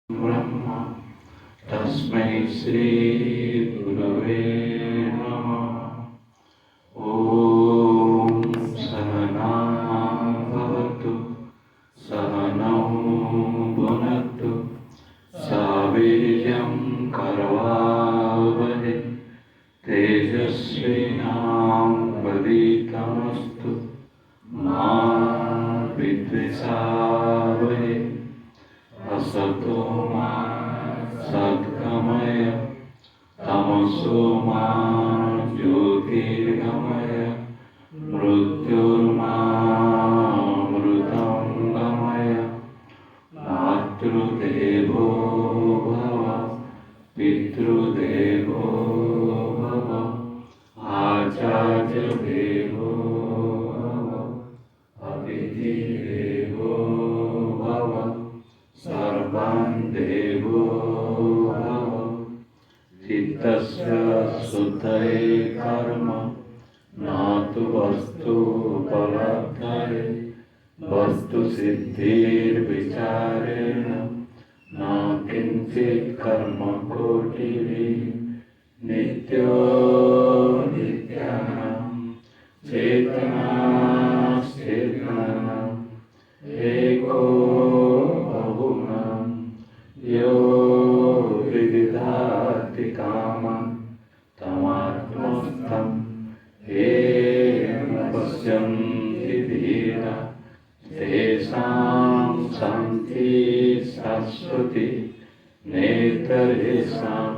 ब्रह्म तस्मै श्री गुरवे नमः। ॐ सहना भवतु सहनौ भुनक्तु सह वीर्यं करवावहै तेजस्विनावधीतमस्तु मा विद्विषावहै। असतो मा सद्गमय तमसो मा ज्योतिर्गमय मृत्युर्मामृतं गमय। मातृदेवो भव पितृदेवो भव आचार्यदेवो भव अतिथिदेवो भव सर्वं देवो भव। चित्तस्य शुद्धये कर्म न तु वस्तुपलब्धये वस्तुसिद्धिर्विचारेण न किञ्चित् कर्म कोटिभिः। नित्यो नित्यानां चेतनाश्चेतनानाम् एको बहुनां यो विदधाति कामं तमात्मस्थं येन पश्यन्ति धीरा तेषां शान्तिः शाश्वती नेतरेषां।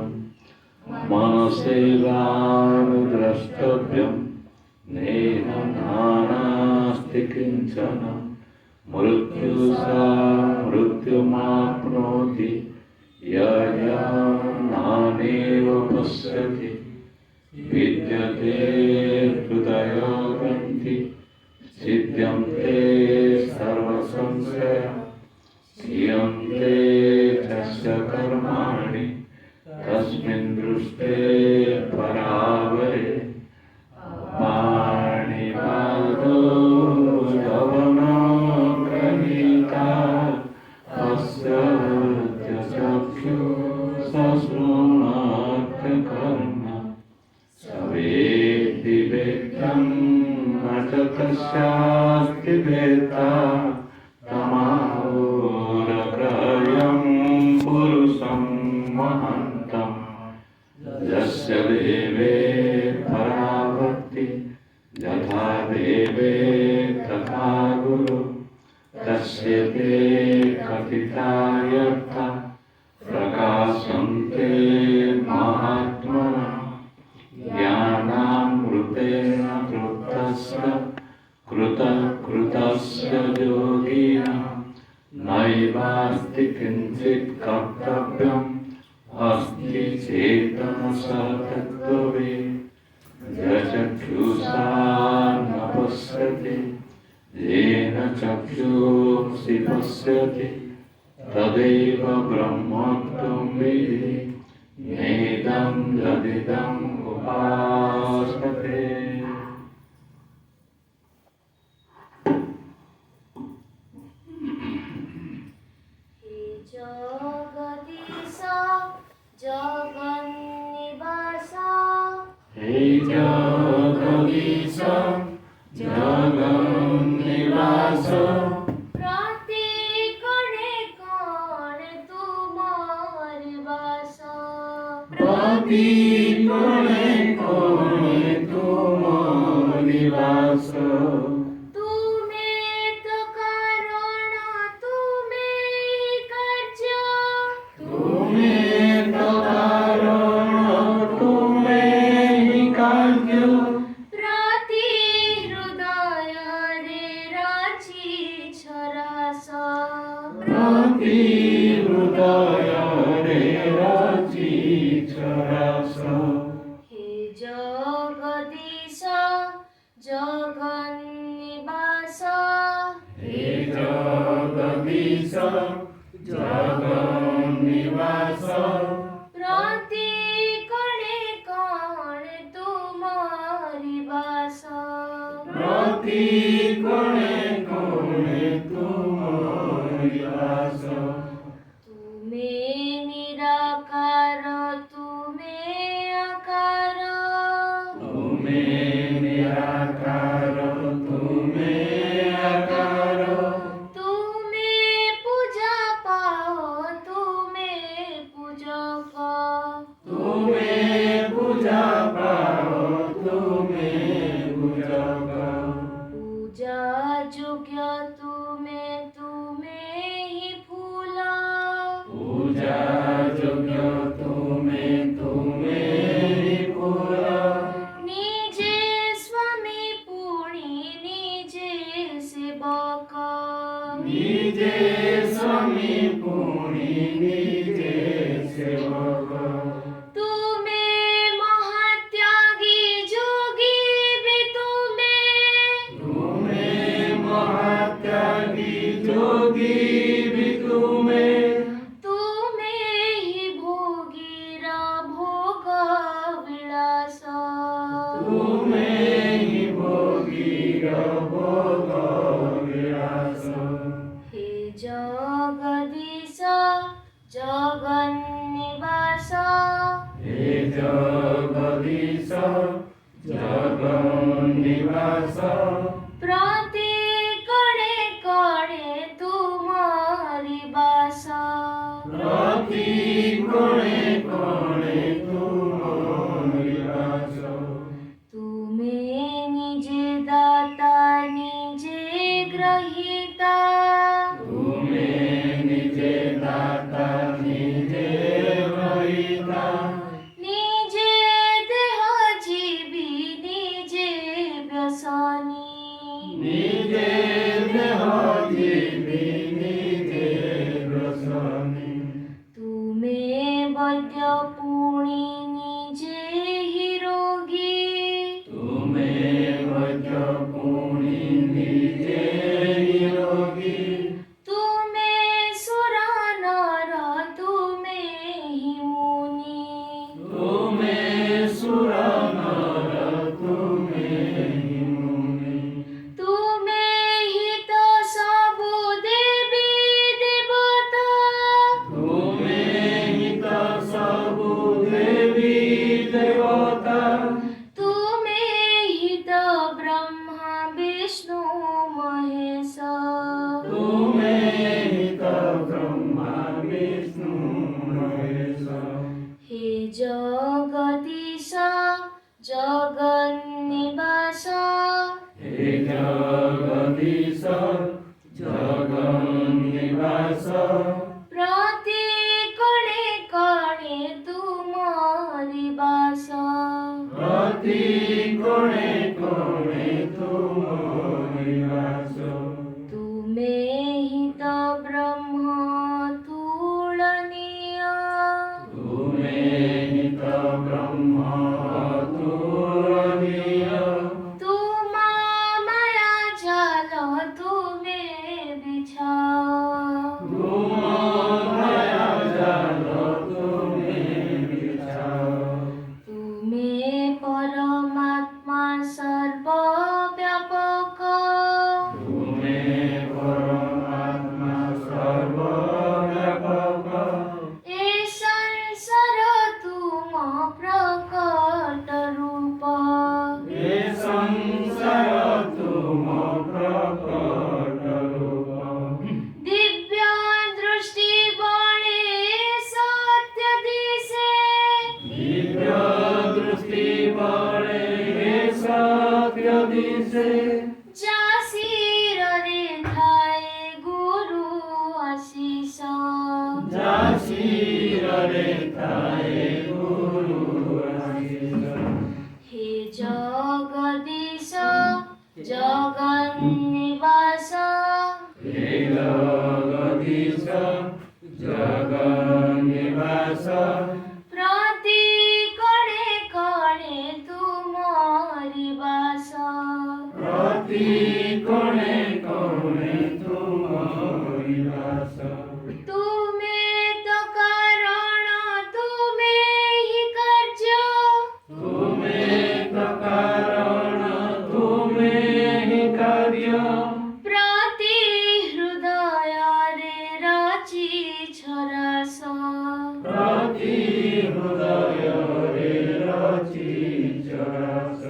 मनसैवानुद्रष्टव्यं नेह नास्ति किञ्चन। मृत्युसा मृत्युमाप्नोति नानेव पश्यति। विद्यते हृदयग्रन्थि छिद्यन्ते सर्वसंशया। क्रियन्ते तस्य कर्माणि तस्मिन् दृष्टे परावरे। पाणिपादो यवनग्रहीता तस्य चक्षुषशृणोत्यकर्म। स वेत्ति वेद्यं न च तस्यास्ति वेत्ता तमाहुरग्राह्यं पुरुषं महान्तं। यस्य देवे पराभक्ति यथा देवे तथा गुरु। तस्य ते कथिता यथा प्रकाशन्ते महात्मनः। ज्ञानामृतेन कृतस्य योगिनः नैवास्ति किञ्चित् कर्तव्यम्। अस्ति चेतनः तत्त्ववित् यचक्षुषा न पश्यति येन चक्षुषि पश्यति तदेव ब्रह्मत्वं विद्धि। नेदं यदिदम् उपासते। हे जगदीश जगन्निवास प्रति कोणे कोणे तुम्हारी वास। प्रति कोणे कोणे तुम्हारी वास। तुम्हें तो कारण तुम्हें कर्ज। तुम्हें तो कारण तुम्हें ही कार्य। प्रति हृदय रे राची छरास। प्रति हृदय रे राची छरास। हे जगदीश जगन्निवास। हे जगदीश जगन्निवास। प्रति कोणे कोणे तुम्हारी वास। प्रति कोणे कोणे तुम्हारी वास। तुम्हें ନିଜେ ସେବକ ତୁମେ ମହାତ୍ୟାଗୀ ଯୋଗୀ ବି ତୁମେ ମହାତ୍ୟାଗୀ ଯୋଗୀ ବି ତୁମେ ହି ଭୋଗୀର ଭୋଗ ବିଳାସ ତୁମେ ହି ଭୋଗୀର ଭୋଗ ବିଳାସ हे ଜଗଦୀଶ ଜଗନ୍ନିବାସ ହେ ଜଗଦୀଶ ଜଗନ୍ନିବାସ ପ୍ରତି କଣେ କଣେ ତୁମରି ବାସ ପ୍ରତି କୋଣେ କୋଣେ ତୁମରି ବାସ ତୁମେ ନିଜେ ଦାତା ନିଜେ ଗ୍ରହୀତା ତୁମେ ନିଜେ ଦାତା ନିଜେ ରହିତା ନିଜେ ଦେହ ଜୀବି ନିଜେ ବ୍ୟସନୀ ନିଜେ ଦେହ ଜୀବି ନିଜେ ରସନି ତୁମେ ବୈଦ୍ୟ ପୁଣି ନିଜେ ହି ରୋଗୀ ତୁମେ ବୈଦ୍ୟ ପୁଣି ନିଜେ ନିରୋଗୀ ତୁମେ ସୁର ନର ତୁମେ ହି ମୁନି ତୁମେ ସୁର ନର ତୁମେ ମୁନି ତୁମେ ହି ତ ସବୁ ଦେବୀ ଦେବତା ତୁମେ ହିଁ ତ ସବୁ ଦେବୀ ଦେବତା ତୁମେ ହି ତ ବ୍ରହ୍ମା ବିଷ୍ଣୁ ମହେଶ ତୁମେ ହିଁ ତ ବ୍ରହ୍ମା ବିଷ୍ଣୁ ମହେଶ हे ଜଗଦୀଶ ଜଗନ୍ନିବାସ ହେ ଜଗଦୀଶ ଜଗନ୍ନିବାସ ପ୍ରତି କଣେ କଣେ ତୁମରି ବାସ ପ୍ରତି କୋଣେ କୋଣେ ତୁମରି ବାସ ତୁମେ ହି ତ ବ୍ରହ୍ମ ତୁଳନୀୟ ତୁମେ ହିଁ ତ ବ୍ରହ୍ମ ତୁଳନୀୟ ତୁମ ମାୟା ଜାଲ ତୁମେ ବିଛାଅ ତୁମ ମାୟା ଜାଲ ତୁମେ ବିଛାଅ ତୁମେ ପରମାତ୍ମା ସର୍ବବ୍ୟାପକ ତୁମେ ପରମାତ୍ମା ସର୍ବବ୍ୟାପକ ଏ ସଂସାର ତୁମ ପ୍ରକଟ ରୂପ ଏ ସଂସାର ତୁମ ପ୍ରକଟ ରୂପ ଦିବ୍ୟ ଦୃଷ୍ଟି ବଳେ ସତ୍ୟ ଦିଶେ ଦିବ୍ୟ ଦୃଷ୍ଟି ବଳେ ସତ୍ୟ ଦିଶେ ଯା ଶିରରେ ଥାଏ ଗୁରୁ ଆଶିଷ ଯା ଶିରରେ ଥାଏ ଗୁରୁ ଆଶିଷ हे ଜଗଦୀଶ ଜଗନ୍ନିବାସ ହେ ଜଗଦୀଶ ଜଗନ୍ନିବାସ ପ୍ରତି କଣେ କଣେ ତୁମରି ବାସ ପ୍ରତି କୋଣେ କୋଣେ ତୁମରି ବାସ ତୁମେ ତ କାରଣ ତୁମେ ହି କାର୍ଯ୍ୟ ତୁମେ ତ କାରଣ ତୁମେ ହିଁ କାର୍ଯ୍ୟ ପ୍ରତି ହୃଦୟରେ ରଚିଛ ରସ ପ୍ରତି ହୃଦୟରେ ରଚିଛ ରସ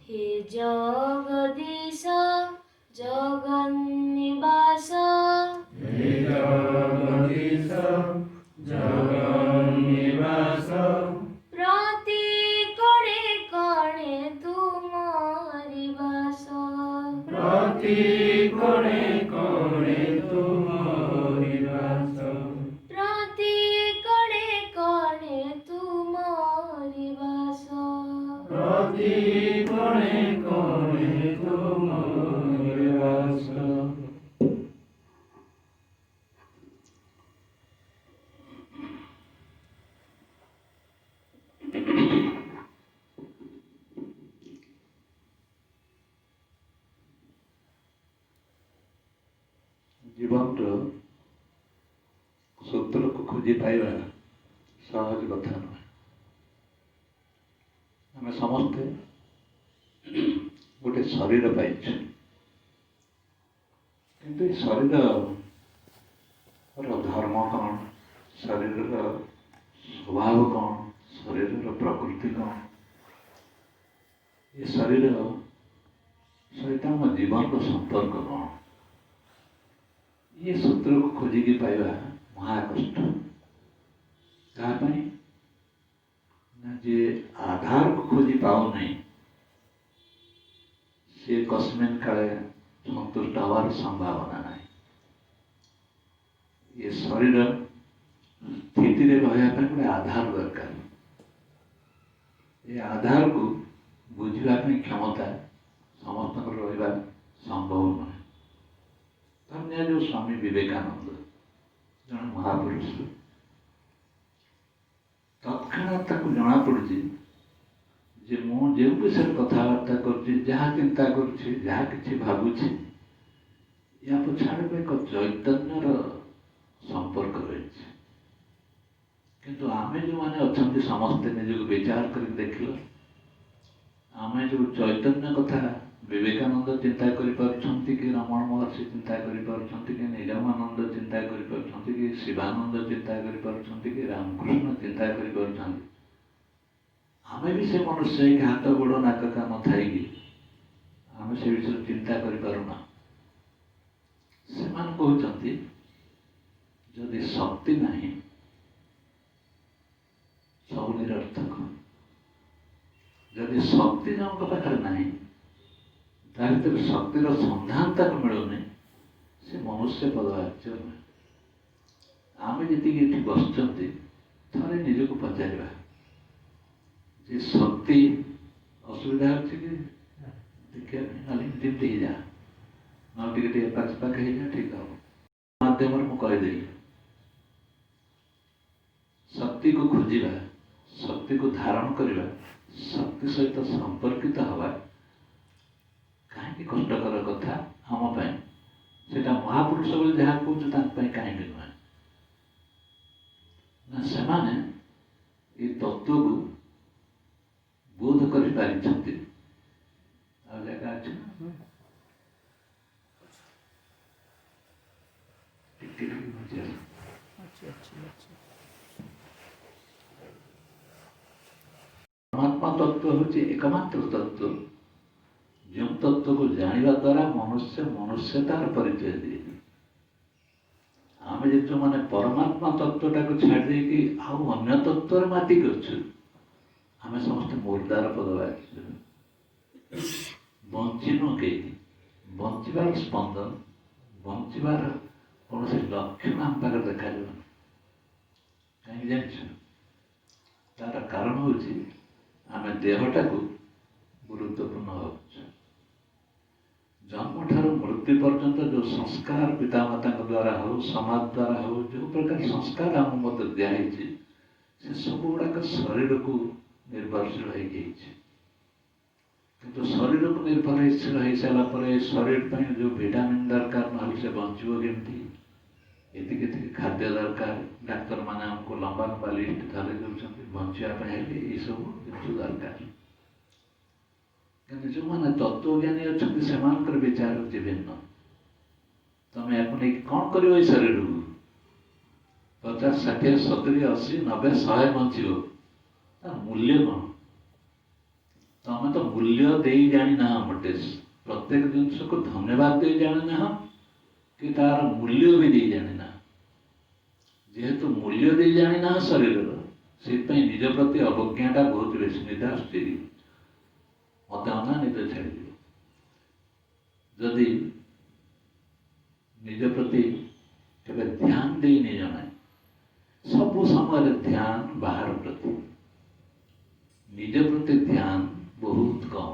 हे ଜଗଦୀଶ ଜଗନ୍ନିବାସ ହେ ଜଗଦୀଶ ଜଗନ୍ନିବାସ ପ୍ରତି କଣେ କଣେ ତୁମରି ବାସ ପ୍ରତି କୋଣେ କୋଣେ ତୁମରି ବାସ ପ୍ରତି କଣେ କଣେ ତୁମରି ବାସ ପ୍ରତି କୋଣେ କୋଣେ ତୁମରି ବାସ ଜୀବନର ସୂତ୍ରକୁ ଖୋଜି ପାଇବା ସହଜ କଥା ନୁହେଁ। ଆମେ ସମସ୍ତେ ଗୋଟେ ଶରୀର ପାଇଛୁ, କିନ୍ତୁ ଏ ଶରୀରର ଧର୍ମ କ'ଣ, ଶରୀରର ସ୍ୱଭାବ କ'ଣ, ଶରୀରର ପ୍ରକୃତି କ'ଣ, ଏ ଶରୀର ସହିତ ଆମ ଜୀବନର ସମ୍ପର୍କ କ'ଣ, ये सूत्र को खोजिकी पाइबा महाकष्ट। कहा पाई ना जे आधार को खोजी पाओ नहीं से कस्मिन काले संतुष्ट हवार संभावना नहीं। ये शरीर स्थिति रे रहया पे गोटे आधार दरकार। ये आधार को बुझिबा पे क्षमता समस्त रहिबा संभव नहीं। धन्य जो स्वामी विवेकानंद जन महापुरुष तत्क्षणात जना पड़ी जे मु जो विषय कथबार्ता कर चिंता कर भावुची या पछाड़ एक चैतन्यर संपर्क रही। किंतु आमे जो माने अच्छा समस्ते निजक विचार कर देख आमे जो चैतन्य कथा विवेकानंद चिंता करि पारुछंती कि रमण महर्षि चिंता करि पारुछंती कि निगमानंद चिंता करि पारुछंती कि शिवानंद चिंता करि पारुछंती कि रामकृष्ण चिंता करि पारुछंती। आमे भी से मनुष्य के हाथ गोड़ नाक कान थाई आमे से विषय चिंता करि पारुना। सेमान कहउछंती जदि शक्ति नहीं सब निरर्थक। जदि शक्ति जन पाखे नहीं भर शक्तिर सन्धान तक मिलूनी से मनुष्य पदवाच्य नुहे। आम जी बसुँच थे निजक पचार शक्ति असुविधा अच्छी कि देखिए जमी जा ना पाखे जा ठीक हम माध्यम मुझे शक्ति को खोजा शक्ति को धारण करवा शक्ति सहित संपर्कित हवा कहीं कष्टकर कथा आम से महापुरुष बोले जहाँ कहें कहीं नुहे ना से तत्व को बोध कर जगह अच्छे परमात्मा तत्व हूँ एकमात्र तत्व जो तत्व को जानिबा द्वारा मनुष्य मनुष्यतार परिचय दिए। आम जो मैंने परमात्मा तत्वटा को छाड़ देकी आउ अन्य तत्व मातिक अच्छु आम समस्त मुर्दार पदवाच्य बंचीनु के बंचार स्पंदन बंचार कौन से लक्षण आम पाखे देखा कहीं जान तार कारण हूँ आम देहटा को गुरुत्वपूर्ण भावुँ। जन्म ठार मृत्यु पर्यंत जो संस्कार पितामाता द्वारा हो समाज द्वारा हो जो प्रकार संस्कार आम मत दिखाई से सब गुड़ाक शरीर को निर्भरशील हो किंतु शरीर को निर्भरशील हो सारापर शरीर पर जो विटामिन दरकार ना से बचो केमती ये खाद्य दरकार डाक्तर मैंने आमको लंबा लंबा लिस्ट धरे दूसरी बचापी ये सब जिन दरकार जो मैंने तत्वज्ञानी अच्छा से विचार होती भिन्न तुम या कौन कर शरीर को 50 60 70 80 90 100 बचो तार मूल्य कौन तुम तो मूल्य दे जानी ना मोटे प्रत्येक जिनस को धन्यवाद दे जानी ना कि तार मूल्य भी दे जानी ना जेहेतु मूल्य दे जानी ना शरीर से निज प्रति अवज्ञाटा बहुत बेसी निदा मत अनानित छाड़ जदि निज प्रति केवल ध्यान दे नहीं जनाए सब समय ध्यान बाहर प्रति निज प्रति ध्यान बहुत कम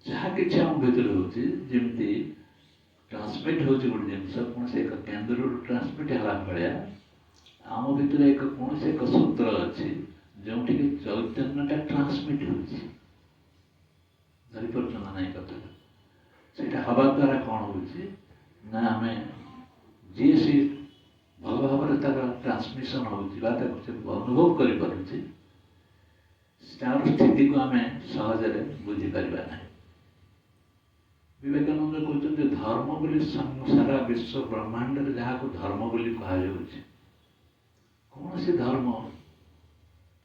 जहाँ कि आम भर होमती ट्रांसमिट हो गोटे जिनस कौन से एक केन्द्र ट्रांसमिट है भाया आम भर एक कौन से एक सूत्र अच्छी जो चैतन्यटा ट्रांसमिट हो धरी पार्छ ना नहीं कथा से हवा द्वारा कौन हो ना आम जी सी भल भाव ट्रांसमिशन होता अनुभव करें तार स्थिति को आम सहजरे बुझीपर ना। विवेकानंद कहते धर्म बोली सारा विश्व ब्रह्मांड जहाँ को धर्म बोली कहुच्छे कौन सी धर्म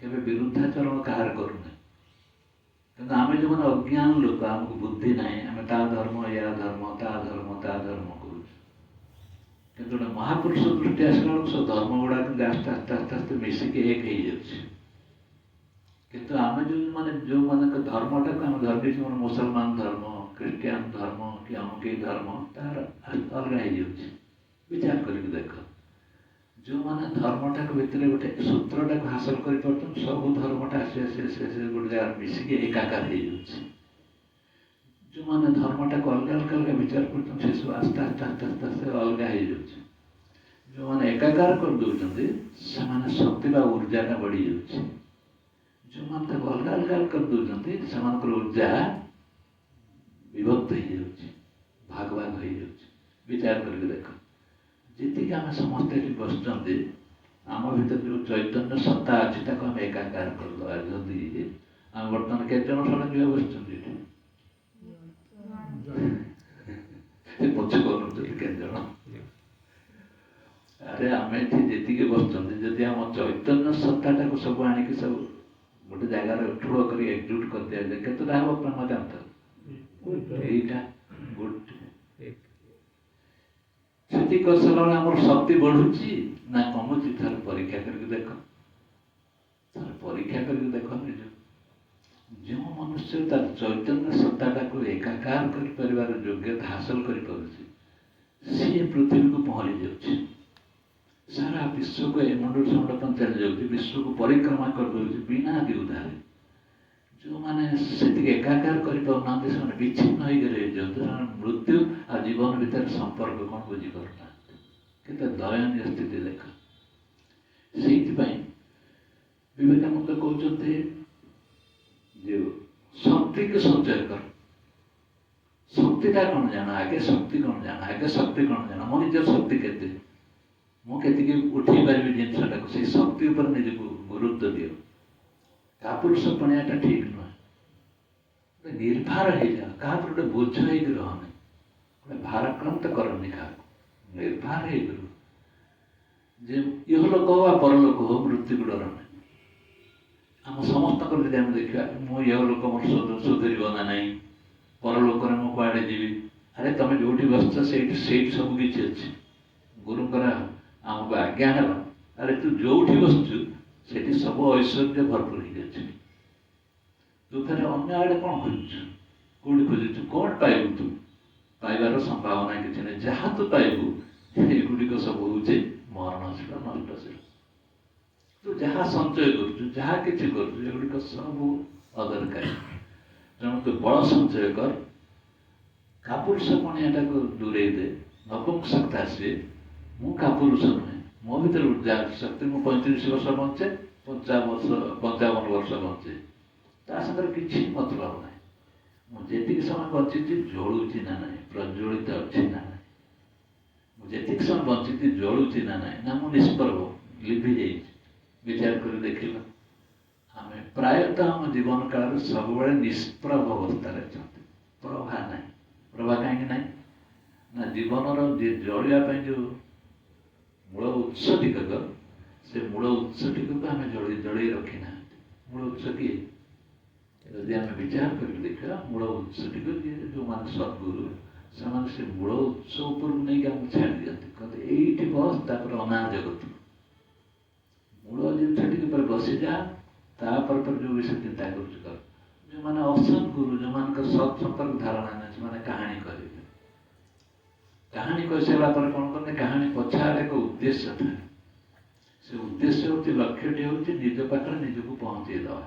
केवे विरुद्धाचरण कहार करूना कि आम जो मैंने अज्ञान लोक आमको बुद्धि ना आम ता धर्म या धर्म ता धर्म ता धर्म करूँ कि गोटे महापुरुष दृष्टि आसला बेलू सब धर्म गुड़ाक आस्ते आस्ते आस्ते आस्ते मिसिकी एक हो जाए किंतु आम जो माने जो मान धर्मटा को आम धर्म देखिए मुसलमान धर्म क्रिश्चियन धर्म कि अमुक धर्म तार अलग हो विचार कर देख जो मैंने धर्मटा भितर गोटे सूत्रटा को हासिल कर सब धर्मटा आसे आसे आसे गोटे जगह मिसिकी एकाकार हो जो मैंने धर्मटा को अलग अलग अलग विचार कर सब आस्ते आस्ते आस्ते आस्ते आस्ते अलग हो जो मैंने एकाकार कर दौरान से शक्ति बा ऊर्जाटा बढ़ी जाऊँ जो मैंने अलग अलग अलग कर दौरान से ऊर्जा विभक्त हो जाऊँ भाग भाग हो जाऊँ विचार करके देख जी आम समस्ते बस आम भर जो चैतन्य सत्ता अच्छी आम एकाकार करदे जदि आम बर्तमान के जन सड़क बस पचे कर अरे आम ये जी बस जदि आम चैतन्य सत्ताटा को सब आणिक सब गोटे जगार ठूल कर एकजुट कर दिया जाए केतटा हम प्रेम जानता यहीटा गोटे से कौशल आम शक्ति बढ़ुची ना कमुची थर परीक्षा करके देख थर परीक्षा करके देख निज जो मनुष्य तार चैतन्य सत्ताटा को एकाकार कर योग्यता हासिल कर पृथ्वी को पहरी जाऊँ सारा विश्व को मुंड मुंड चली जाऊँ विश्व को परिक्रमा कर दे बिना द्विधारे जो मैंने से एकाकार कर विच्छिन्न हो मृत्यु आ जीवन भीतर संपर्क कौन बुझीपारना के दयनीय स्थिति देख से विवेकानंद कहते जो शक्ति को संचय कर शक्तिटा कौन जाना आगे शक्ति कौन जाना आगे शक्ति कौन जाना मो निज शक्ति के मुझे उठे पारि जिनटा से शक्ति उपर निजक गुरुत्व दियो कापुरुष पणियाटा ठीक नुहे निर्भर हो जा क्या गोटे बोझ हो रहने गोटे भाराक्रांत करनी क्या निर्भर हो इहलोक हो परलोक हो मृत्यु को डर ना आम समस्त देखा मुझे इहलोक मोर सुधर ना ना परलोक में मुझे जी अरे तुम जो बसच से सब किसी अच्छे गुरुंर आमको आज्ञा है अरे तू जो बसचु से सब ऐश्वर्य भरपूर हो जाए तू फिर अन्य आड़े कौन खोजु कौटी खोजु कौन पाइबु तू पाइबार संभावना किसी ना जहाँ तू पाइबु युड़िक सब हूँ मरणशील नष्टशील तू जहाँ संचय करुचु जहाँ किसी करुक सब अदरकारी तेणु तू बल संचय कर कापुरुष पणियाटा को दूरे दे नपुंसकता से मु कापुरुष नुहे मो भर ऊर्जा शक्ति मु 35 वर्ष बचे 55 वर्ष बचे ता सागर किसी मतलब ना मुझे समय बची जलुची ना ना प्रज्वलित अच्छी ना ना मुझे समय बची जलुची ना ना मु निष्प्रभ लिभि जा विचार कर देख आम प्रायतः आम जीवन काल सब निष्प्रभ अवस्था प्रभा ना प्रभा कहीं ना ना जीवन जलिया जो मूल उत्स टिकक से मूल उत्स टिकक आम जल रखी ना मूल उत्स किए जदि आम विचार कर देखा मूल उत्स टिकक जो मान सद्गुरु से मूल उत्स उपर नहीं आम छाड़ दिखते कहते ये बस तापर अना जगत मूल जिन पर बसी जा तापर पर जो विषय चिंता कर जो मैंने असत गुरु जो मान सत् संपर्क धारणा ना से कहानी करेंगे कहानी कही सारा पर कौन करते कहानी पछाड़ एक उद्देश्य था से उद्देश्य हूँ लक्ष्यटी हूँ निज पाखे निजक पहुँचे दवा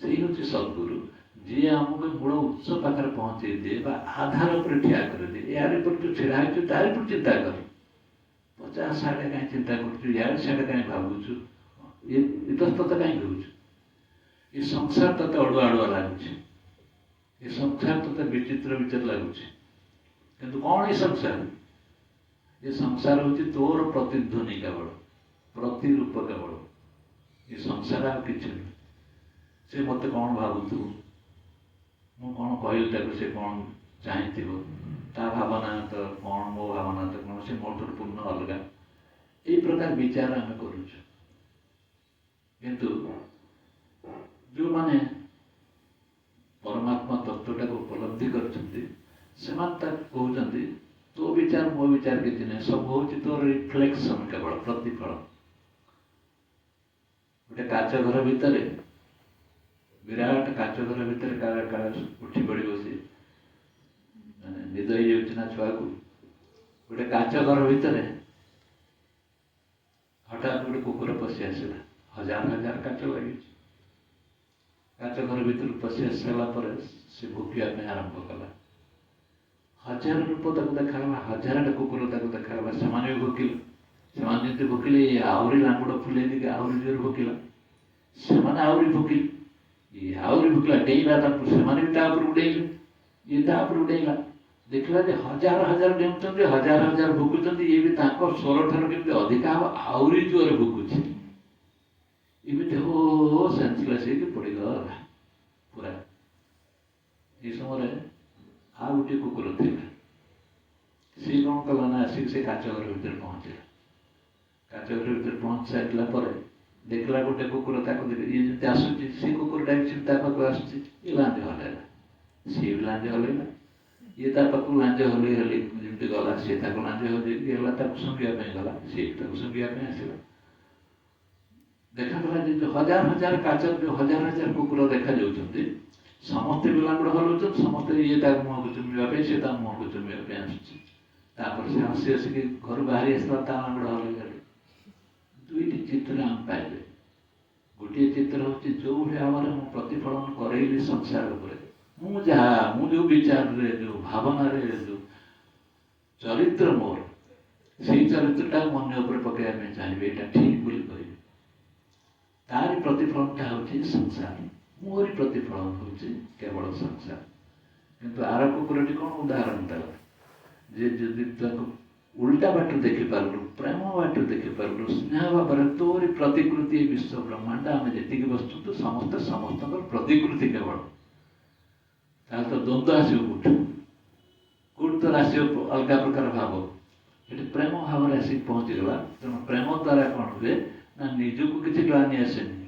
से हूँ सद्गुरु जी आमको मूल उत्स पाखे पहुँचे दिए आधार पर ठिया कर दिए यार पर जो ढड़ा हो तार पर चिंता कर 50 साढ़े कहीं चिंता कर साढ़े कहीं भावुचु इतस्तत कहीं करूँ ये संसार तते अड़ुआ अड़ुआ लगुच ये संसार तते विचित्र विचित्र लगुच किंतु कौन ये संसार ये संसार हूँ तोर प्रतिध्वनि केवल प्रतिरूप केवल ये संसार आ कि से मत कौन भावुथु मु कौन कहली से कौन चाहती ता भावना तो कौन मो भावना तो कौन से मोर पूर्ण अलग यही प्रकार विचार आम करुचु किंतु जो माने परमात्मा तत्वटा को उपलब्धि कहते तो विचार मो विचार किसी नहीं सब हूँ तोर रिफ्लेक्शन केवल प्रतिफल गोटे काच घर भितर विराट काच घर भितर काला काला उठी पड़ो सी निद हो छुआ को गोटे काच घर भितर हठात गोटे कुकुर पशि आसला हजार हजार काच लगी काच घर भितर पशि आसला से भुकिया आरंभ कला हजार रूप देखा हजार कुकुर देखा से भुकिले से भुकिले आहरी लांगुड़ फुले दिखे आहरी जोर भुकिला से भुकिले ये आहरी भुकिला डेला से डेले ये डेला देखला हजार हजार डेमुंट हजार हजार भुकुंट ये भी स्वर ठार के अधिका हम आहरी जोर भुकुचे एमती हो सेन्सलेस पड़गला पूरा ये समय आ गोटे कुकुर थी सी कौन कला ना आसिक से काच घर भर पहुँचला काच घर भर पहुँच सारा पर देखला गोटे कुकुर ये आसूँ सी कुकुर पाक आसूँ ये लांज हलैला सी भी लांज हलैला ये पाक लांज हल हल जमी गला सी लांज हल शुंघापी गला सी शुंघापी आसला देखा जो हजार हजार काच जो हजार हजार कुकुर देखा जाऊँच समस्ते भी लांगुड़ हलाउन समस्ते ये मुह को चुमिया सी मुह को चुमिया आसूँ से हसी हसिक घर बाहरी आसला लांगुड़ हल दुईटी चित्र आम पाइले गोटे चित्र हूँ जो भाव में प्रतिफलन करैली संसार मुझे जो विचार रे जो भावना रे जो चरित्र मोर से चरित्रटा मन उपर पकड़ा चाहिए यहाँ ठीक बोली कह तारी प्रतिफलनटा हूँ संसार मोरी प्रतिफलन हूँ केवल संसार किंतु आर कुकुरटी कौन उदाहरण देला जे जदि उल्टा बाट देखिपारू प्रेम बाट देखिपारू स्नेह भाव तोरी प्रतिकृति विश्व ब्रह्मांड आम जी बसु तो समस्त समस्त प्रतिकृति केवल तो द्वंद्व आसो कौट तो आस अलग प्रकार भाव ये प्रेम भाव में आसिक पहुँचीगला तेणु प्रेम द्वारा कौन हुए ना निजक किसी ग्लानि आसेनि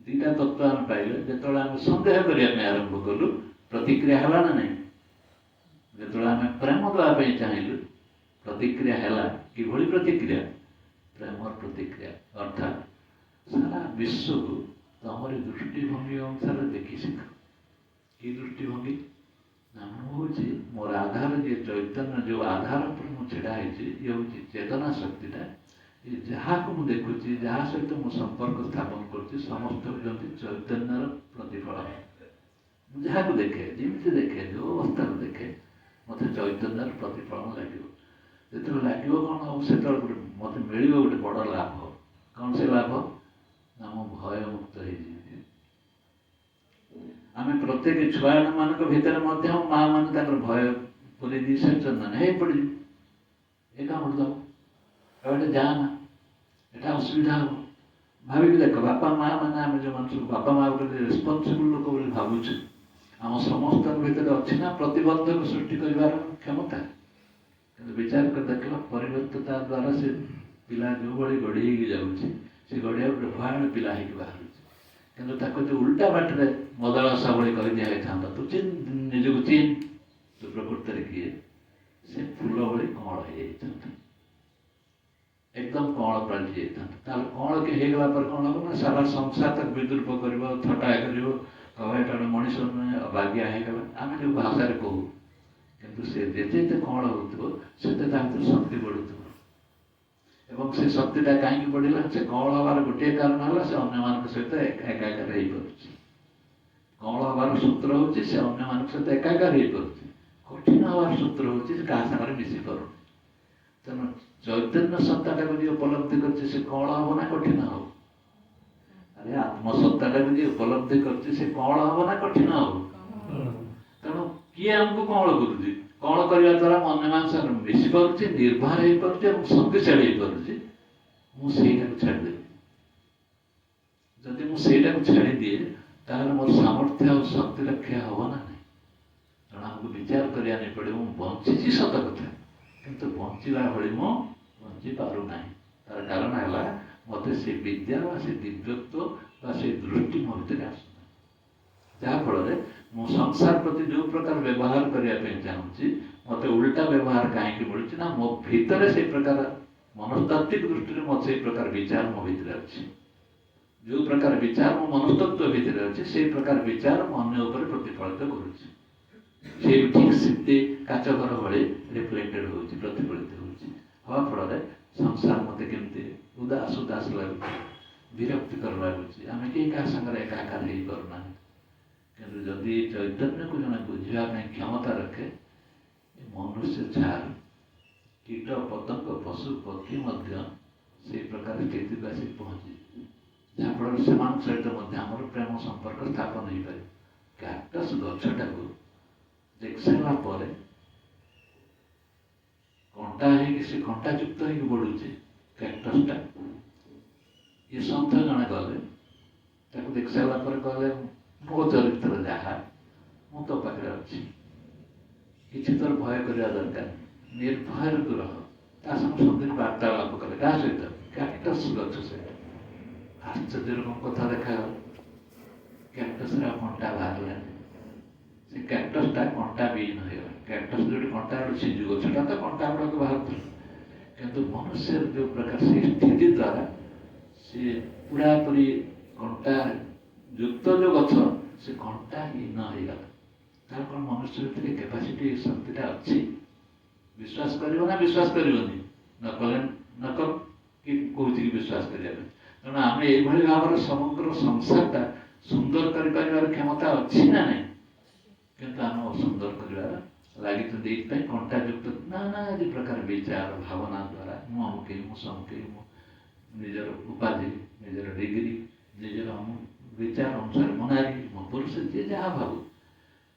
दीटा तत्व आम पाइले जो आम सन्देह करने आरंभ कलु प्रतिक्रिया है ना नहीं जो आम प्रेम देवाई चाहिए प्रतिक्रिया है कि प्रतिक्रिया प्रेम प्रतिक्रिया अर्थात सारा विश्व को तमरी दृष्टिभंगी अनुसार देखी शिख कि दृष्टिभंगी नाम हूँ मोर आधार ये चैतन्य जो आधार पर मुझे ढड़ा ये हूँ चेतना शक्तिटा ये जहाँ को मुझे देखुची जहाँ सहित मुझे संपर्क स्थापन कर समस्त होती चैतन्यर प्रतिफलन जहाँ को देखे जमी देखे जो अवस्था को देखे मत चैतन्यर प्रतिफलन लगे जो लगे कौन हम से मत मिल गोटे बड़ लाभ कौन से लाभ ना भय मुक्त आम प्रत्येक छुआ मान भितर माँ मैंने भय पूरी दी सारी पड़ ये काम दब जाना यहाँ असुविधा हम भाविक देख बापा माँ मैंने आम जो मान सब बापा माँ गोटे रेस्पन्सिबल लोक भावुँ आम समस्त भितर अच्छी ना प्रतिबंधक सृष्टि कर क्षमता विचार कर देख परिवर्तनता द्वारा से पिला जो भाई गढ़ी जाऊँगी से गढ़िया गोटे भयान पिला बाहर कि जो उल्टा बाटे मदळसा भाई कर दिया तू चिन निजक चिन तो प्रकृति किए से फूल भाई कौल हो एकदम कौल पलटि जाता कौल के होगला पर कौन हम ना सारा संसार तक विद्रूप कर थटा कर कहटा मनीष अभाग्या होगला आम जो भाषा कहू किंतु से जेते कौल हो शक्ति बढ़ुव एवं से शक्तिटा कहीं बढ़ला से कौल हबार गोटे कारण है से अन्य मान सहित एकाकार हो पार कौल हबार सूत्र हूँ से अन्य मान सहित एकाकार हो पार कठिन हबार सूत्र हूँ क्या सागर मिसी पार तेणु चैतन्य सत्ताटा को जी उपलब्धि कर कौल हम ना कठिन हम अरे आत्मसत्ताटा को जी उपलब्धि कर कौल हम ना कठिन हम तेणु किए आमको कौल कर କ'ଣ କରିବା ଦ୍ୱାରା ମନ ମାଂସ ମିଶିପାରୁଛି, ନିର୍ଭର ହେଇପାରୁଛି ଏବଂ ଶକ୍ତିଶାଳୀ ହେଇପାରୁଛି, ମୁଁ ସେଇଟାକୁ ଛାଡ଼ିଦେବି। ଯଦି ମୁଁ ସେଇଟାକୁ ଛାଡ଼ିଦିଏ ତାହେଲେ ମୋର ସାମର୍ଥ୍ୟ ଆଉ ଶକ୍ତି ରକ୍ଷା ହେବ ନା ନାହିଁ। ତେଣୁ ଆମକୁ ବିଚାର କରିବା ପାଇଁ ପଡ଼ିବ। ମୁଁ ବଞ୍ଚିଛି ସତ କଥା, କିନ୍ତୁ ବଞ୍ଚିଲା ଭଳି ମୁଁ ବଞ୍ଚି ପାରୁନାହିଁ। ତାର କାରଣ ହେଲା ମୋତେ ସେ ବିଦ୍ୟା ବା ସେ ଦିବ୍ୟତ୍ୱ ବା ସେ ଦୃଷ୍ଟି ମୋ ଭିତରେ ଆସୁନାହିଁ। ଯାହାଫଳରେ ମୁଁ ସଂସାର ପ୍ରତି ଯେଉଁ ପ୍ରକାର ବ୍ୟବହାର କରିବା ପାଇଁ ଚାହୁଁଛି, ମୋତେ ଉଲ୍ଟା ବ୍ୟବହାର କାହିଁକି ମିଳୁଛି ନା ମୋ ଭିତରେ ସେଇ ପ୍ରକାର ମନସ୍ତାତ୍ତ୍ୱିକ ଦୃଷ୍ଟିରେ ମୋତେ ସେଇ ପ୍ରକାର ବିଚାର ମୋ ଭିତରେ ଅଛି। ଯେଉଁ ପ୍ରକାର ବିଚାର ମୋ ମନସ୍ତତ୍ୱ ଭିତରେ ଅଛି, ସେଇ ପ୍ରକାର ବିଚାର ମୁଁ ଅନ୍ୟ ଉପରେ ପ୍ରତିଫଳିତ କରୁଛି। ସେଇ ଠିକ୍ ସେମିତି କାଚ ଘର ଭଳି ରିଫ୍ଲେକ୍ଟେଡ୍ ହେଉଛି, ପ୍ରତିଫଳିତ ହେଉଛି। ହେବା ଫଳରେ ସଂସାର ମୋତେ କେମିତି ଉଦାସ ଲାଗୁଛି, ବିରକ୍ତିକର ଲାଗୁଛି। ଆମେ କେହି କାହା ସାଙ୍ଗରେ ଏକାକାର ହେଇପାରୁନାହିଁ। କିନ୍ତୁ ଯଦି ଚୈତନ୍ୟକୁ ଜଣେ ବୁଝିବା ପାଇଁ କ୍ଷମତା ରଖେ, ମନୁଷ୍ୟ ଛାଡ଼ କୀଟ ପତଙ୍ଗ ପଶୁ ପକ୍ଷୀ ମଧ୍ୟ ସେଇ ପ୍ରକାର ସ୍ଥିତିକୁ ଆସି ପହଞ୍ଚିଯିବେ। ଯାହାଫଳରେ ସେମାନଙ୍କ ସହିତ ମଧ୍ୟ ଆମର ପ୍ରେମ ସମ୍ପର୍କ ସ୍ଥାପନ ହେଇପାରେ। କ୍ୟାକ୍ଟସ୍ ଗଛଟାକୁ ଦେଖିସାରିଲା ପରେ କଣ୍ଟା ହେଇକି ସେ କଣ୍ଟାଯୁକ୍ତ ହେଇକି ବଢ଼ୁଛି କ୍ୟାକ୍ଟସ୍ଟା। ଏ ସନ୍ଥ ଜଣେ ଗଲେ, ତାକୁ ଦେଖିସାରିଲା ପରେ କହିଲେ, ମୋ ଚରିତ୍ର ଯାହା, ମୁଁ ତୋ ପାଖରେ ଅଛି, କିଛି ତୋର ଭୟ କରିବା ଦରକାର, ନିର୍ଭୟକୁ ରହ। ତା ସଙ୍ଗେ ସବୁଦିନ ବାର୍ତ୍ତାଳାପ କଲେ। କାହା ସହିତ? କ୍ୟାକ୍ଟସ୍ ଗଛ ସହିତ। ଆଶ୍ଚର୍ଯ୍ୟର କ'ଣ କଥା ଦେଖାଗଲା, କ୍ୟାକ୍ଟସ୍ରେ ଆଉ କଣ୍ଟା ବାହାରିଲାନି। ସେ କ୍ୟାକ୍ଟସ୍ଟା କଣ୍ଟା ବିହୀନ ହେଇଗଲା। କ୍ୟାକ୍ଟସ୍ ଯେଉଁଠି କଣ୍ଟା ଅଛି, ଗଛଟା ତ କଣ୍ଟା ଗୁଡ଼ାକ ବାହାରୁଥିଲା, କିନ୍ତୁ ମନୁଷ୍ୟର ଯେଉଁ ପ୍ରକାର ସେ ସ୍ଥିତି ଦ୍ୱାରା ସିଏ ପୁରାପୁରି କଣ୍ଟା ଯୁକ୍ତ ଯେଉଁ ଗଛ, ସେ କଣ୍ଟାହୀନ ହେଇଗଲା। ତାର କ'ଣ ମନୁଷ୍ୟ ଭିତରେ କାପାସିଟି, ଶକ୍ତିଟା ଅଛି? ବିଶ୍ୱାସ କରିବ ନା ବିଶ୍ୱାସ କରିବନି? ନ କଲେ ନ କର, କି କହୁଛି କି ବିଶ୍ୱାସ କରିବା ପାଇଁ। ତେଣୁ ଆମେ ଏଇଭଳି ଭାବରେ ସମଗ୍ର ସଂସାରଟା ସୁନ୍ଦର କରିପାରିବାର କ୍ଷମତା ଅଛି ନା ନାହିଁ? କିନ୍ତୁ ଆମେ ଅସୁନ୍ଦର କରିବାର ଲାଗିଛନ୍ତି। ଏଇଥିପାଇଁ କଣ୍ଟାଯୁକ୍ତ ନାନା ଆଦି ପ୍ରକାର ବିଚାର ଭାବନା ଦ୍ୱାରା ମୁଁ ଅମୁକେଇ, ମୁଁ ସମୁକେଇ, ମୁଁ ନିଜର ଉପାଧି, ନିଜର ଡିଗ୍ରୀ, ନିଜର ବିଚାର ଅନୁସାରେ ମୋ ନାରୀ, ମୋ ପୁରୁଷ, ଯିଏ ଯାହା ଭାବୁ,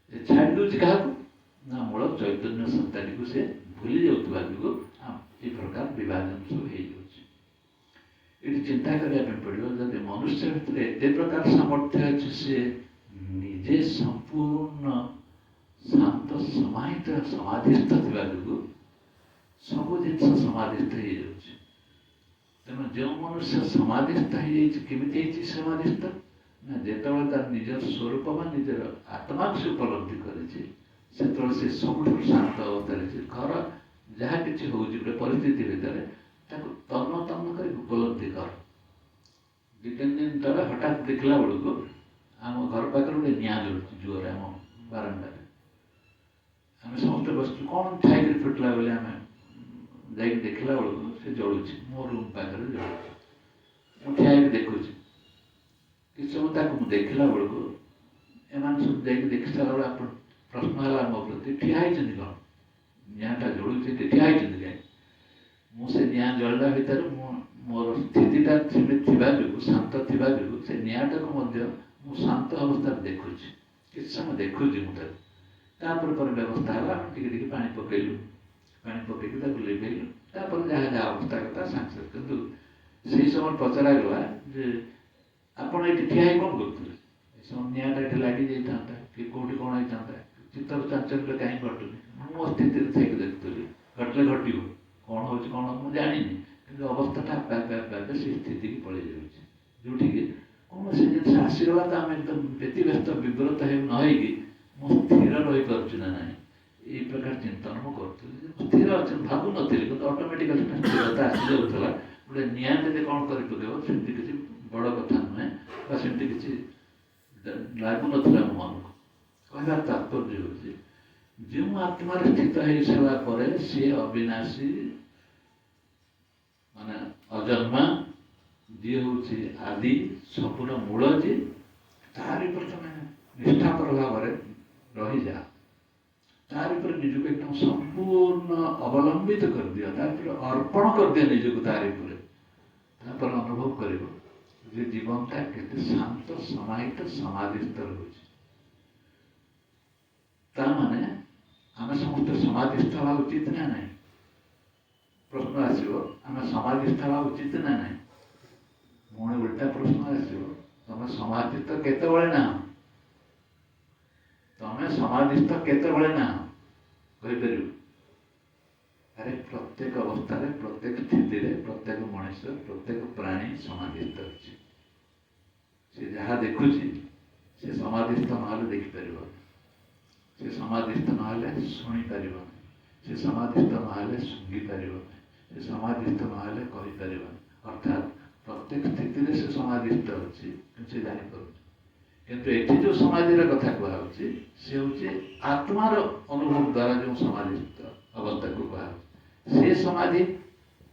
ସେ ଛାଡ଼ି ଦେଉଛି କାହାକୁ ନା ମୂଳ ଚୈତନ୍ୟ ସତ୍ତାଟିକୁ ସେ ଭୁଲି ଯାଉଥିବା ଯୋଗୁଁ ଏ ପ୍ରକାର ବିଭାଜନ ସବୁ ହେଇଯାଉଛି। ଏଠି ଚିନ୍ତା କରିବା ପାଇଁ ପଡ଼ିବ, ଯଦି ମନୁଷ୍ୟ ଭିତରେ ଏତେ ପ୍ରକାର ସାମର୍ଥ୍ୟ ଅଛି, ସେ ନିଜେ ସମ୍ପୂର୍ଣ୍ଣ ଶାନ୍ତ ସମାହିତ ସମାଧିସ୍ଥ ଥିବା ଯୋଗୁଁ ସବୁ ଜିନିଷ ସମାଧିସ୍ଥ ହେଇଯାଉଛି। ତେଣୁ ଯେଉଁ ମନୁଷ୍ୟ ସମାଧିସ୍ଥ ହେଇଯାଇଛି, କେମିତି ହେଇଛି ସମାଧିସ୍ଥ ନା ଯେତେବେଳେ ତାର ନିଜର ସ୍ୱରୂପ ବା ନିଜର ଆତ୍ମାକୁ ସେ ଉପଲବ୍ଧି କରିଛି, ସେତେବେଳେ ସେ ସବୁଠାରୁ ଶାନ୍ତ ଅବସ୍ଥାରେ ଅଛି। ଘର ଯାହା କିଛି ହେଉଛି ଗୋଟେ ପରିସ୍ଥିତି ଭିତରେ, ତାକୁ ତନ୍ନ ତନ୍ନ କରି ଉପଲବ୍ଧି କର। 2-3 ଦିନ ତଳେ ହଠାତ୍ ଦେଖିଲା ବେଳକୁ ଆମ ଘର ପାଖରେ ଗୋଟେ ନିଆଁ ଜଳୁଛି ଜୋରରେ ଆମ ବାରଣ୍ଡାରେ। ଆମେ ସମସ୍ତେ ବସିଛୁ, କ'ଣ ଛାଇକରି ଫୁଟିଲା ବୋଲି ଆମେ ଯାଇକି ଦେଖିଲା ବେଳକୁ ସେ ଜଳୁଛି, ମୋ ରୁମ୍ ପାଖରେ ଜଳୁଛି। ମୁଁ ଠିଆ ହେଇକି ଦେଖୁଛି। କିଛି ସମୟ ତାକୁ ମୁଁ ଦେଖିଲା ବେଳକୁ ଏମାନେ ସବୁ ଯାଇକି ଦେଖି ସାରିଲା ବେଳେ ଆପଣ ପ୍ରଶ୍ନ ହେଲା ମୋ ପ୍ରତି, ଠିଆ ହେଇଛନ୍ତି କ'ଣ? ନିଆଁଟା ଜଳୁଛି, ଠିଆ ହେଇଛନ୍ତି କାହିଁ? ମୁଁ ସେ ନିଆଁ ଜଳିଲା ଭିତରେ ମୋର ସ୍ଥିତିଟା ସେମିତି ଥିବା ଯୋଗୁଁ, ଶାନ୍ତ ଥିବା ଯୋଗୁଁ, ସେ ନିଆଁଟାକୁ ମଧ୍ୟ ମୁଁ ଶାନ୍ତ ଅବସ୍ଥାରେ ଦେଖୁଛି। କିଛି ସମୟ ଦେଖୁଛି ମୁଁ ତାକୁ। ତାପରେ ବ୍ୟବସ୍ଥା ହେଲା, ଆମେ ଟିକେ ଟିକେ ପାଣି ପକେଇଲୁ, ପାଣି ପକେଇକି ତାକୁ ଲିଭେଇଲୁ। ତାପରେ ଯାହା ଯାହା ଅବସ୍ଥା କଥା ସାଙ୍ଗେ ସାଙ୍ଗେ। କିନ୍ତୁ ସେଇ ସମୟରେ ପଚରାଗଲା ଯେ ଆପଣ ଏଠି ଠିଆ ହେଇ କ'ଣ କରୁଥିଲେ? ଏ ସମୟ ନିଆଁଟା ଏଠି ଲାଗିଯାଇଥାନ୍ତା, କି କେଉଁଠି କ'ଣ ହେଇଥାନ୍ତା, ଚିତ୍ତର ଚାଞ୍ଚଲ୍ୟ କାହିଁକି ଘଟୁନି? ମୁଁ ମୋ ସ୍ଥିତିରେ ଥାଇକି ଦେଖୁଥିଲି। ଘଟିଲେ ଘଟିବ, କ'ଣ ହେଉଛି କ'ଣ ମୁଁ ଜାଣିନି, କିନ୍ତୁ ଅବସ୍ଥାଟା ଆପେ ଆପେ ସେ ସ୍ଥିତିକି ପଳେଇ ଯାଉଛି। ଯେଉଁଠିକି କୌଣସି ଜିନିଷ ଆସିଗଲା ତ ଆମେ ଏକଦମ ବ୍ୟତିବ୍ୟସ୍ତ ବିବ୍ରତ ନ ହେଇକି ମୁଁ ସ୍ଥିର ରହିପାରୁଛି ନା ନାହିଁ, ଏଇ ପ୍ରକାର ଚିନ୍ତନ ମୁଁ କରୁଥିଲି। ସ୍ଥିର ଅଛି ଭାବୁନଥିଲି, କିନ୍ତୁ ଅଟୋମେଟିକାଲି ସ୍ଥିରତା ଆସିଯାଉଥିଲା। ଗୋଟେ ନିଆଁ ଯଦି କ'ଣ କରି ପକେଇବ, ସେମିତି କିଛି ବଡ଼ କଥା ନୁହେଁ, ବା ସେମିତି କିଛି ଲାଗୁନଥିଲା ମୋ ମନକୁ। କହିବାର ତାତ୍ପର୍ଯ୍ୟ ହେଉଛି, ଯେଉଁ ଆତ୍ମାରେ ସ୍ଥିତ ହେଇସାରିଲା ପରେ ସିଏ ଅବିନାଶୀ, ମାନେ ଅଜନ୍ମା, ଯିଏ ହେଉଛି ଆଦି, ସବୁର ମୂଳ ଯିଏ, ତାରି ଉପରେ ତମେ ନିଷ୍ଠାପର ଭାବରେ ରହିଯାଅ। ତାରି ଉପରେ ନିଜକୁ ଏକଦମ ସମ୍ପୂର୍ଣ୍ଣ ଅବଲମ୍ବିତ କରିଦିଅ, ତାପରେ ଅର୍ପଣ କରିଦିଅ ନିଜକୁ ତାରି ଉପରେ। ତାପରେ ଅନୁଭବ କରିବ ଯେ ଜୀବନଟା କେତେ ଶାନ୍ତ, ସମାହିତ, ସମାଧିସ୍ଥ ରହୁଛି। ତା ମାନେ ଆମେ ସମସ୍ତେ ସମସ୍ତେ ସମାଧିସ୍ଥ ହେବା ଉଚିତ ନା ନାହିଁ? ପ୍ରଶ୍ନ ଆସିବ, ଆମେ ସମାଧିସ୍ଥ ହେବା ଉଚିତ ନା ନାହିଁ? ପୁଣି ଉଲ୍ଟା ପ୍ରଶ୍ନ ଆସିବ, ତମେ ସମାଧିସ୍ଥ କେତେବେଳେ ନାହ? ତମେ ସମାଧିସ୍ଥ କେତେବେଳେ ନାହ କହିପାରିବ? ଆରେ ପ୍ରତ୍ୟେକ ଅବସ୍ଥାରେ, ପ୍ରତ୍ୟେକ ସ୍ଥିତିରେ ପ୍ରତ୍ୟେକ ମଣିଷ, ପ୍ରତ୍ୟେକ ପ୍ରାଣୀ ସମାଧିସ୍ଥ ଅଛି। ସେ ଯାହା ଦେଖୁଛି ସେ ସମାଧିସ୍ଥ ନହେଲେ ଦେଖିପାରିବନି, ସେ ସମାଧିସ୍ଥ ନହେଲେ ଶୁଣିପାରିବନି, ସେ ସମାଧିସ୍ଥ ନହେଲେ ଶୁଙ୍ଗିପାରିବନି, ସେ ସମାଧିସ୍ଥ ନହେଲେ କହିପାରିବନି। ଅର୍ଥାତ୍ ପ୍ରତ୍ୟେକ ସ୍ଥିତିରେ ସେ ସମାଧିସ୍ଥ ଅଛି, କିନ୍ତୁ ସେ ଜାଣିପାରୁଛି। କିନ୍ତୁ ଏଠି ଯେଉଁ ସମାଧିର କଥା କୁହାହେଉଛି ସେ ହେଉଛି ଆତ୍ମାର ଅନୁଭବ ଦ୍ୱାରା ଯେଉଁ ସମାଧିସ୍ଥ ଅବସ୍ଥାକୁ କୁହାହେଉଛି। ସେ ସମାଧି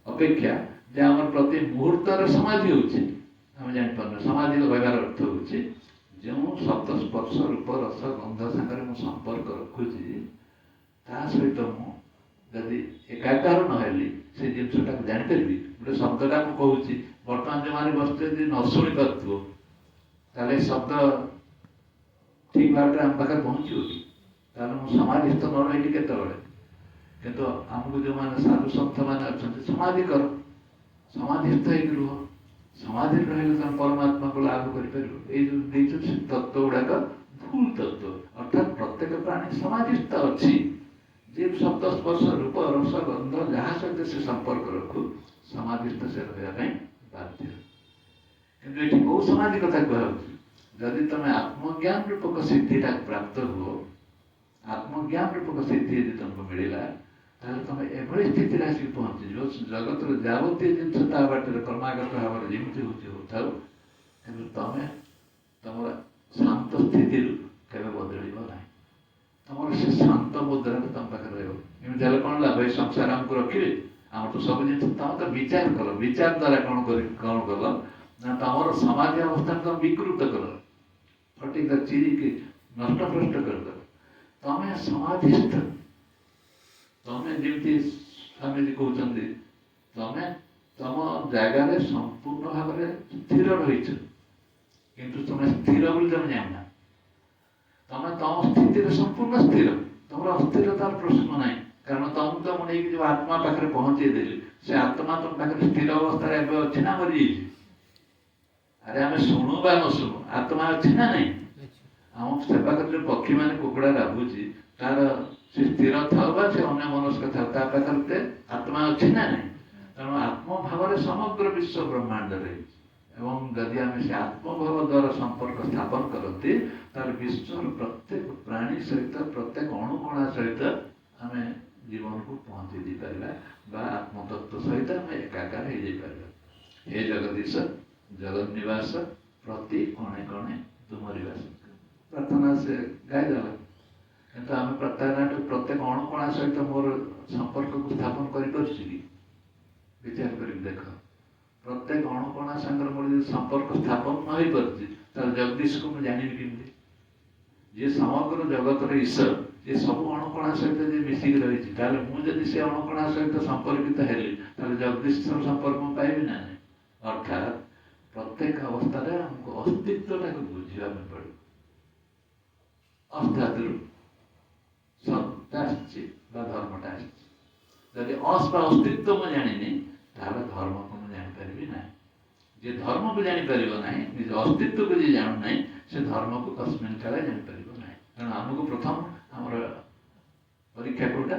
ଅପେକ୍ଷା ଯେ ଆମର ପ୍ରତି ମୁହୂର୍ତ୍ତର ସମାଧି ହେଉଛି ଆମେ ଜାଣିପାରୁନୁ। ସମାଧି କହିବାର ଅର୍ଥ ହେଉଛି ଯେଉଁ ଶବ୍ଦ, ସ୍ପର୍ଶ, ରୂପ, ରସ, ଗନ୍ଧ ସାଙ୍ଗରେ ମୁଁ ସମ୍ପର୍କ ରଖୁଛି, ତା ସହିତ ମୁଁ ଯଦି ଏକାକାର ନହେଲି ସେ ଜିନିଷଟାକୁ ଜାଣିପାରିବି। ଗୋଟେ ଶବ୍ଦଟା ମୁଁ କହୁଛି, ବର୍ତ୍ତମାନ ଯେଉଁମାନେ ବସିଥିବେ ଯଦି ନ ଶୁଣି ପାରୁଥିବ ତାହେଲେ ଶବ୍ଦ ଠିକ୍ ଭାବରେ ଆମ ପାଖରେ ପହଞ୍ଚିବ କି? ତାହେଲେ ମୁଁ ସମାଧିସ୍ଥ ନ ରହିଲି କେତେବେଳେ? କିନ୍ତୁ ଆମକୁ ଯେଉଁମାନେ ସାଧୁ ସନ୍ଥମାନେ ଅଛନ୍ତି, ସମାଧି କର, ସମାଧିସ୍ଥ ହେଇକି ରୁହ। ସମାଧିରେ ରହିଲେ ତମେ ପରମାତ୍ମାକୁ ଲାଭ କରିପାରିବ। ଏଇ ଯେଉଁ ଦେଇଛନ୍ତି ତତ୍ତ୍ୱ ଗୁଡ଼ାକ ଭୁଲ ତତ୍ତ୍ୱ। ଅର୍ଥାତ୍ ପ୍ରତ୍ୟେକ ପ୍ରାଣୀ ସମାଧିସ୍ଥ ଅଛି। ଯେ ଶବ୍ଦ, ସ୍ପର୍ଶ, ରୂପ, ରସ, ଗନ୍ଧ ଯାହା ସହିତ ସେ ସମ୍ପର୍କ ରଖୁ, ସମାଧିସ୍ଥ ସେ ରହିବା ପାଇଁ ବାଧ୍ୟ। କିନ୍ତୁ ଏଠି କୋଉ ସମାଧି କଥା କୁହାଯାଉଛି? ଯଦି ତମେ ଆତ୍ମଜ୍ଞାନ ରୂପକ ସିଦ୍ଧିଟା ପ୍ରାପ୍ତ ହୁଅ, ଆତ୍ମଜ୍ଞାନ ରୂପକ ସିଦ୍ଧି ଯଦି ତମକୁ ମିଳିଲା, ତାହେଲେ ତମେ ଏଭଳି ସ୍ଥିତିରେ ଆସିକି ପହଞ୍ଚିଯିବ, ଜଗତର ଯାବତୀୟ ଜିନିଷ ତା ବାଟରେ କ୍ରମାଗତ ଭାବରେ ଯେମିତି ହେଉଛି ହେଉଥାଉ, କିନ୍ତୁ ତମେ ତମର ଶାନ୍ତ ସ୍ଥିତିରୁ କେବେ ବଦଳିବ ନାହିଁ। ତମର ସେ ଶାନ୍ତ ମୁଦ୍ରାଟା ତମ ପାଖରେ ରହିବ। ଏମିତି ହେଲେ କ'ଣ ଲାଭ? ଏଇ ସଂସାର ଆମକୁ ରଖିବେ? ଆମର ତ ସବୁ ଜିନିଷ ତମେ ତ ବିଚାର କଲ। ବିଚାର ଦ୍ୱାରା କ'ଣ କଲ ନା ତମର ସମାଧି ଅବସ୍ଥାକୁ ତମେ ବିକୃତ କଲ, ଫଟିକ ଚିରିକି ନଷ୍ଟଭ୍ରଷ୍ଟ କରିଦେଲ। ତମେ ସମାଧିସ୍ଥ, ତମେ ଯେମିତି ସ୍ୱାମୀଜୀ କହୁଛନ୍ତି, ତମେ ତମ ଜାଗାରେ ସମ୍ପୂର୍ଣ୍ଣ ଭାବରେ ସ୍ଥିର ରହିଛ, କିନ୍ତୁ ତମେ ସ୍ଥିର ବୋଲି ତମେ ଜାଣିନା। ତମେ ତମ ସ୍ଥିତିରେ ସମ୍ପୂର୍ଣ୍ଣ ସ୍ଥିର, ତମର ଅସ୍ଥିରତାର ପ୍ରଶ୍ନ ନାହିଁ। କାରଣ ତମକୁ ତ ମୁଁ ନେଇକି ଯେଉଁ ଆତ୍ମା ପାଖରେ ପହଞ୍ଚେଇ ଦେଲି, ସେ ଆତ୍ମା ତମ ପାଖରେ ସ୍ଥିର ଅବସ୍ଥାରେ ଏବେ ଅଛି ନା ମରିଯାଇଛି? ଆରେ ଆମେ ଶୁଣୁ ବା ନ ଶୁଣୁ, ଆତ୍ମା ଅଛି ନା ନାହିଁ? ଆମ ସେ ପାଖରେ ଯେଉଁ ପକ୍ଷୀମାନେ କୁକୁଡ଼ା ରାବୁଛି, ତାର ସେ ସ୍ଥିର ଥାଉ ବା ସେ ଅନ୍ୟ ମନସ୍କ ଥାଉ, ତା ପାଖରେ ଆତ୍ମା ଅଛି ନା ନାହିଁ? ତେଣୁ ଆତ୍ମଭାବରେ ସମଗ୍ର ବିଶ୍ୱ ବ୍ରହ୍ମାଣ୍ଡ ରହିଛି। ଏବଂ ଯଦି ଆମେ ସେ ଆତ୍ମଭାବ ଦ୍ୱାରା ସମ୍ପର୍କ ସ୍ଥାପନ କରନ୍ତି, ତାହେଲେ ବିଶ୍ୱର ପ୍ରତ୍ୟେକ ପ୍ରାଣୀ ସହିତ, ପ୍ରତ୍ୟେକ ଅଣୁକଣା ସହିତ ଆମେ ଜୀବନକୁ ପହଞ୍ଚି ଦେଇପାରିବା ବା ଆତ୍ମତତ୍ତ୍ୱ ସହିତ ଆମେ ଏକାକାର ହେଇଯାଇପାରିବା। ହେ ଜଗଦୀଶ ଜଗନ୍ନିବାସ ପ୍ରତି କଣେ କଣେ ତୁମରି ବାସ। ପ୍ରାର୍ଥନା ସେ ଗାଇଦେଲା। କିନ୍ତୁ ଆମେ ପ୍ରତ୍ୟେକ ଅଣୁକଣା ସହିତ ମୋର ସମ୍ପର୍କକୁ ସ୍ଥାପନ କରିପାରୁଛି କି? ବିଚାର କରିକି ଦେଖ। ପ୍ରତ୍ୟେକ ଅଣୁକଣା ସାଙ୍ଗରେ ମୋର ଯଦି ସମ୍ପର୍କ ସ୍ଥାପନ ନ ହେଇପାରୁଛି, ତାହେଲେ ଜଗଦୀଶକୁ ମୁଁ ଜାଣିବି କେମିତି? ଯିଏ ସମଗ୍ର ଜଗତର ଈଶ୍ୱର, ସେ ସବୁ ଅଣୁକଣା ସହିତ ଯିଏ ମିଶିକି ରହିଛି, ତାହେଲେ ମୁଁ ଯଦି ସେ ଅଣୁକଣା ସହିତ ସମ୍ପର୍କିତ ହେଲି, ତାହେଲେ ଜଗଦୀଶର ସମ୍ପର୍କ ମୁଁ ପାଇବି ନା ନାହିଁ? ଅର୍ଥାତ୍ ପ୍ରତ୍ୟେକ ଅବସ୍ଥାରେ ଆମକୁ ଅସ୍ତିତ୍ୱଟାକୁ ବୁଝିବା ପାଇଁ ପଡ଼ିବ। ଅସ୍ତାଦରୁ ସତ୍ତା ଆସିଛି ବା ଧର୍ମଟା ଆସିଛି। ଯଦି ଅସ୍ ବା ଅସ୍ତିତ୍ୱ ମୁଁ ଜାଣିନି, ତାହେଲେ ଧର୍ମକୁ ମୁଁ ଜାଣିପାରିବି ନାହିଁ। ଯିଏ ଧର୍ମକୁ ଜାଣିପାରିବ ନାହିଁ, ନିଜ ଅସ୍ତିତ୍ୱକୁ ଯିଏ ଜାଣୁନାହିଁ, ସେ ଧର୍ମକୁ କସ୍ମିନ୍ କାଳେ ଜାଣିପାରିବ ନାହିଁ। ତେଣୁ ଆମକୁ ପ୍ରଥମ ଆମର ପରୀକ୍ଷା କୋଉଟା?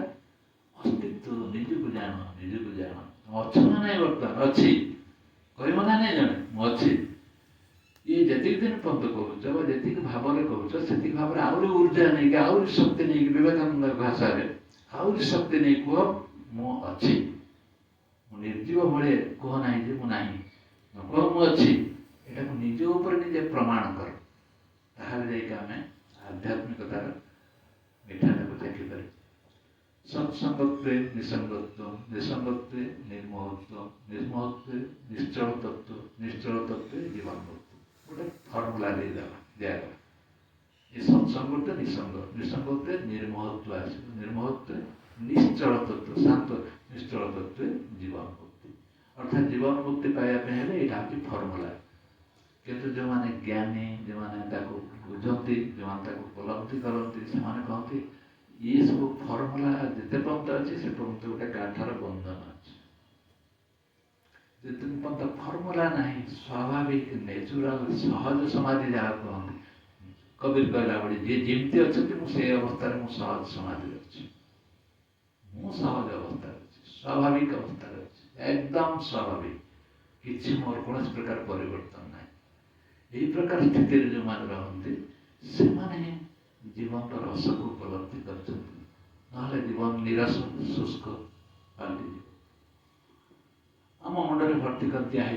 ଅସ୍ତିତ୍ୱ। ନିଜକୁ ଜାଣ, ନିଜକୁ ଜାଣ। ଅଛ ନା ନାହିଁ? ବର୍ତ୍ତମାନ ଅଛି, କହିବ ନା ନାହିଁ ଜଣେ ମୁଁ ଅଛି। ଇଏ ଯେତିକି ଦିନ ପର୍ଯ୍ୟନ୍ତ କହୁଛ ବା ଯେତିକି ଭାବରେ କହୁଛ, ସେତିକି ଭାବରେ ଆହୁରି ଉର୍ଜା ନେଇକି, ଆହୁରି ଶକ୍ତି ନେଇକି, ବିବେକାନନ୍ଦଙ୍କ ଭାଷାରେ ଆହୁରି ଶକ୍ତି ନେଇ କୁହ ମୁଁ ଅଛି। ମୁଁ ନିର୍ଜୀବ ଭଳି କୁହ ନାହିଁ ଯେ ମୁଁ ନାହିଁ, କୁହ ମୁଁ ଅଛି। ଏଟାକୁ ନିଜ ଉପରେ ନିଜେ ପ୍ରମାଣ କର, ତାହେଲେ ଯାଇକି ଆମେ ଆଧ୍ୟାତ୍ମିକତାର ମିଠାଟାକୁ ଚାଖିପାରିବୁ। ସତ୍ସଙ୍ଗତ୍ୱେ ନିସଙ୍ଗତ୍ୱ, ନିସଙ୍ଗତ୍ୱେ ନିର୍ମୋହତ୍ୱ, ନିର୍ମୋହତ୍ୱେ ନିଶ୍ଚଳ ତତ୍ତ୍ୱ, ନିଶ୍ଚଳ ତତ୍ତ୍ୱେ ଜୀବନମୁକ୍ତି। ଗୋଟେ ଫର୍ମୁଲା ଦିଆଗଲା। ଏ ସତ୍ସଙ୍ଗତ୍ୱେ ନିସଙ୍ଗ, ନିସଙ୍ଗତ୍ୱେ ନିର୍ମୋହତ୍ୱ ଆସିବ, ନିର୍ମୋହତ୍ୱେ ନିଶ୍ଚଳ ତତ୍ତ୍ୱ, ଶାନ୍ତ, ନିଶ୍ଚଳ ତତ୍ତ୍ୱେ ଜୀବନମୁକ୍ତି। ଅର୍ଥାତ୍ ଜୀବନ ମୁକ୍ତି ପାଇବା ପାଇଁ ହେଲେ ଏଇଟା ହେଉଛି ଫର୍ମୁଲା। କିନ୍ତୁ ଯେଉଁମାନେ ଜ୍ଞାନୀ, ଯେଉଁମାନେ ତାକୁ ବୁଝନ୍ତି, ଯେଉଁମାନେ ତାକୁ ଉପଲବ୍ଧି କରନ୍ତି, ସେମାନେ କହନ୍ତି ये सब फर्मुला जिते पर्यंत अच्छे से पर्यंत गोटे गांठर बंधन अच्छे जिते पर्यंत फर्मुला नहीं स्वाभाविक नेचुराल सहज समाधि जहाँ कहते कबीर कहला बड़ी जी जमती अच्छा मुझे अवस्था में सहज समाधि अच्छी मु सहज अवस्था अच्छी स्वाभाविक अवस्था अच्छी एकदम स्वाभाविक किसी मोर कौन प्रकार परिवर्तन ना यही प्रकार स्थिति जो मान रहते से माने जीवन रस को उपलब्धि कर जीवन निराश शुष्क पालि आम मुंडे भर्ती कर दिखाई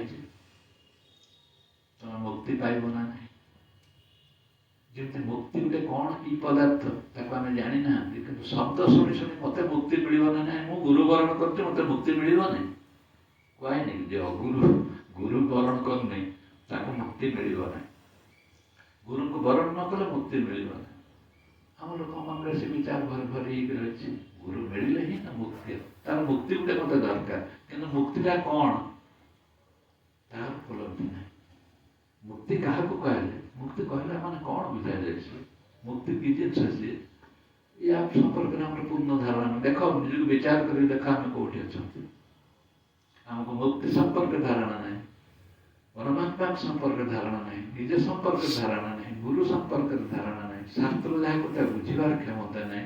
तुम मुक्ति पाइब ना नहीं जमी मुक्ति गोटे कौन कि पदार्थ ताको आम जानी ना कि शब्द शुणी शुणी मत मुक्ति मिलना ना मु गुरु वरण कर मत मुक्ति मिलना कहे नहीं जो अगुरु गुरु वरण करनी ताको मुक्ति मिलना ना गुरु को वरण न कले मुक्ति मिलना ना आम लोक मन से विचार भर भरी रही गुरु मिले ही ना मुक्ति तार मुक्ति गोटे मत दरकार कि मुक्तिटा कौन तार उपलब्धि ना मुक्ति क्या कहले मुक्ति कहला माने कौन बुझा जाए मुक्ति की जिन सी ये आप संपर्क में हमारे पूर्ण धारणा देख निज विचार कर देख आम कौटी अच्छा आमको मुक्ति संपर्क धारणा ना परमात्मा संपर्क धारणा ना निज संपर्क धारणा ना गुरु संपर्क धारणा ना शास्त्र जहाँ गोटे बुझार क्षमता ना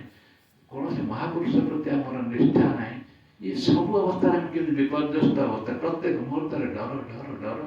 कौन से महापुरुष प्रति आमर निष्ठा ना ये सब अवस्था विपर्यस्त अवस्था प्रत्येक मुहूर्त डर डर डर